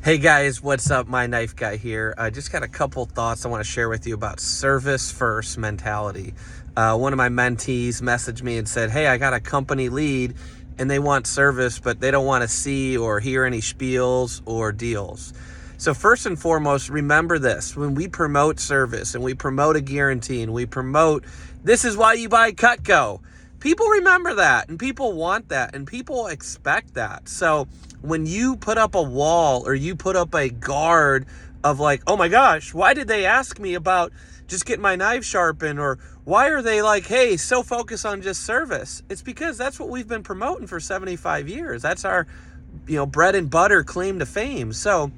Hey guys, what's up? My Knife Guy here. I just got a couple thoughts I want to share with you about service first mentality. One of my mentees messaged me and said, hey, I got a company lead and they want service, but they don't want to see or hear any spiels or deals. So first and foremost, remember this. When we promote service and we promote a guarantee and we promote, this is why you buy Cutco, people remember that and people want that and people expect that. So when you put up a wall or you put up a guard of like, oh my gosh, why did they ask me about just getting my knife sharpened? Or why are they like, hey, so focused on just service? It's because that's what we've been promoting for 75 years. That's our, bread and butter claim to fame. So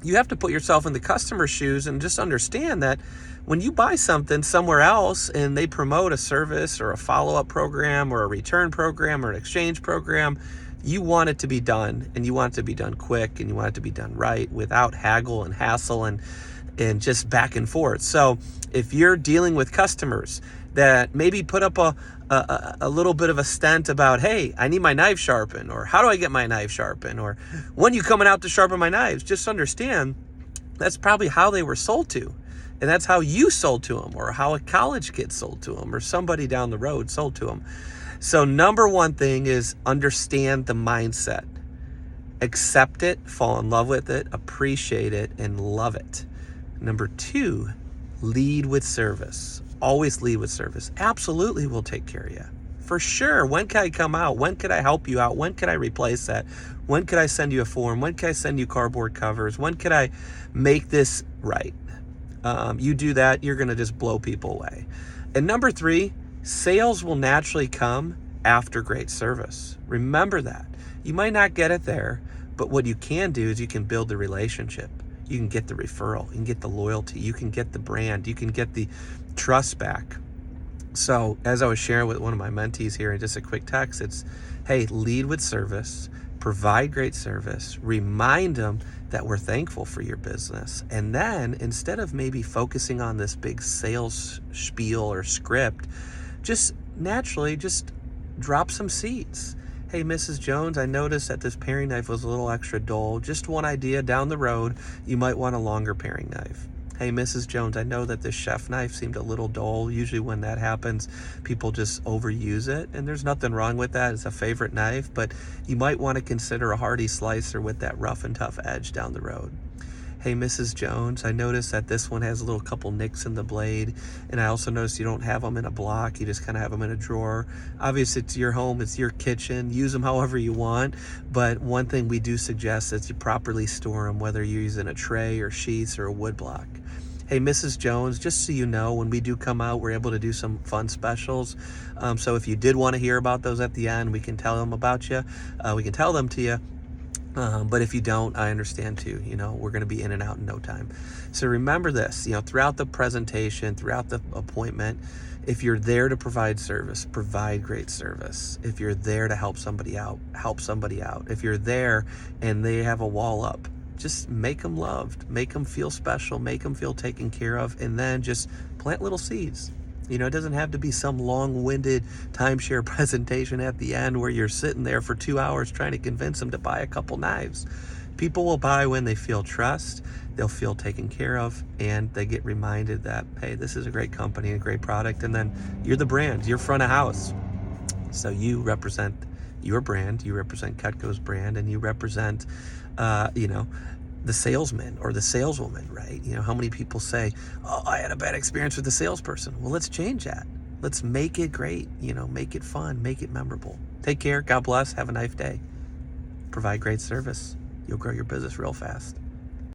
you have to put yourself in the customer's shoes and just understand that when you buy something somewhere else and they promote a service or a follow-up program or a return program or an exchange program, you want it to be done, and you want it to be done quick, and you want it to be done right without haggle and hassle and just back and forth. So if you're dealing with customers that maybe put up a little bit of a stent about, hey, I need my knife sharpened, or how do I get my knife sharpened, or when you coming out to sharpen my knives, just understand that's probably how they were sold to. And that's how you sold to them, or how a college kid sold to them, or somebody down the road sold to them. So number one thing is understand the mindset. Accept it, fall in love with it, appreciate it, and love it. Number two, lead with service. Always lead with service. Absolutely, we'll take care of you. For sure. When can I come out? When could I help you out? When could I replace that? When could I send you a form? When could I send you cardboard covers? When could I make this right? You do that, you're going to just blow people away. And number three, sales will naturally come after great service. Remember that. You might not get it there, but what you can do is you can build the relationship. You can get the referral. You can get the loyalty. You can get the brand. You can get the trust back. So as I was sharing with one of my mentees here in just a quick text, it's, hey, lead with service, provide great service, remind them that we're thankful for your business. And then instead of maybe focusing on this big sales spiel or script, just naturally just drop some seeds. Hey, Mrs. Jones, I noticed that this paring knife was a little extra dull. Just one idea down the road, you might want a longer paring knife. Hey, Mrs. Jones, I know that this chef knife seemed a little dull. Usually when that happens, people just overuse it, and there's nothing wrong with that. It's a favorite knife, but you might want to consider a hardy slicer with that rough and tough edge down the road. Hey, Mrs. Jones, I noticed that this one has a little couple nicks in the blade, and I also noticed you don't have them in a block. You just kind of have them in a drawer. Obviously, it's your home, it's your kitchen. Use them however you want, but one thing we do suggest is you properly store them, whether you're using a tray or sheets or a wood block. Hey, Mrs. Jones, just so you know, when we do come out, we're able to do some fun specials. So if you did want to hear about those at the end, we can tell them about you. We can tell them to you. But if you don't, I understand too. We're going to be in and out in no time. So remember this, throughout the presentation, throughout the appointment, if you're there to provide service, provide great service. If you're there to help somebody out, help somebody out. If you're there and they have a wall up, just make them loved, make them feel special, make them feel taken care of, and then just plant little seeds. It doesn't have to be some long-winded timeshare presentation at the end where you're sitting there for 2 hours trying to convince them to buy a couple knives. People will buy when they feel trust, they'll feel taken care of, and they get reminded that, hey, this is a great company, a great product, and then you're the brand, you're front of house. So you represent your brand, you represent Cutco's brand, and you represent, the salesman or the saleswoman, right? How many people say, oh, I had a bad experience with the salesperson. Well, let's change that. Let's make it great, make it fun, make it memorable. Take care. God bless. Have a nice day. Provide great service. You'll grow your business real fast.